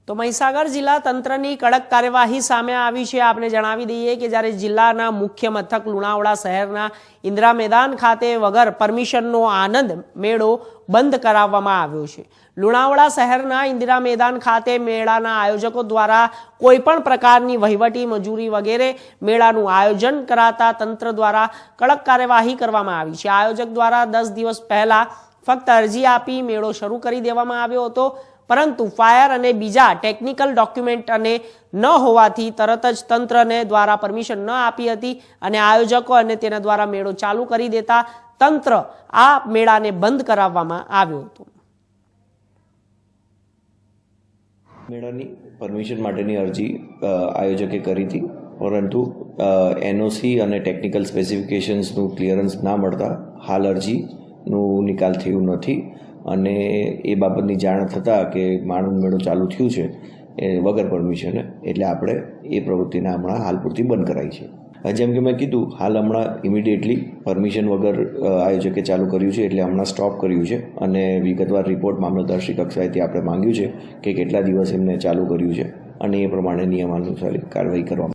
તો મહીસાગર જિલ્લા તંત્રની કડક કાર્યવાહી સામે આવી છે। આપને જણાવી દઈએ કે જ્યારે જિલ્લાના મુખ્ય મથક લુણાવાડા શહેરના ઇન્દિરા મેદાન ખાતે વગર પરમિશનનો આનંદ મેળો બંધ કરાવવામાં આવ્યો છે। લુણાવાડા શહેરના ઇન્દિરા મેદાન ખાતે મેળાના આયોજકો દ્વારા કોઈપણ પ્રકારની વહીવટી મજૂરી વગેરે મેળાનું આયોજન કરાતા તંત્ર દ્વારા કડક કાર્યવાહી કરવામાં આવી છે। આયોજક દ્વારા 10 દિવસ પહેલા ફક્ત અરજી આપી મેળો શરૂ કરી દેવામાં આવ્યો હતો, પરંતુ ફાયર અને બીજા ટેકનિકલ ડોક્યુમેન્ટ અને ન હોવાથી તરત જ તંત્રને દ્વારા પરમિશન ન આપી હતી અને આયોજકો અને તેના દ્વારા મેળો ચાલુ કરી દેતા તંત્ર આ મેળાને બંધ કરાવવામાં આવ્યો હતો। મેળાની પરમિશન માટેની અરજી આયોજકે કરી હતી, પરંતુ એનઓસી અને ટેકનિકલ સ્પેસિફિકેશન્સનું ક્લિયરન્સ ના મળતા હાલ અરજીનું નિકાલ થયું નથી અને એ બાબતની જાણ થતાં કે માણંદ મેળો ચાલુ થયું છે એ વગર પરમિશને, એટલે આપણે એ પ્રવૃત્તિને હમણાં હાલ પૂરતી બંધ કરાઈ છે। જેમ કે મેં કીધું, હાલ હમણાં ઇમિડિયેટલી પરમિશન વગર આયોજકે ચાલુ કર્યું છે, એટલે હમણાં સ્ટોપ કર્યું છે અને વિગતવાર રિપોર્ટ મામલતદારશ્રી કક્ષાએથી આપણે માંગ્યું છે કે કેટલા દિવસ એમને ચાલુ કર્યું છે અને એ પ્રમાણે નિયમાનુસાર કાર્યવાહી કરવામાં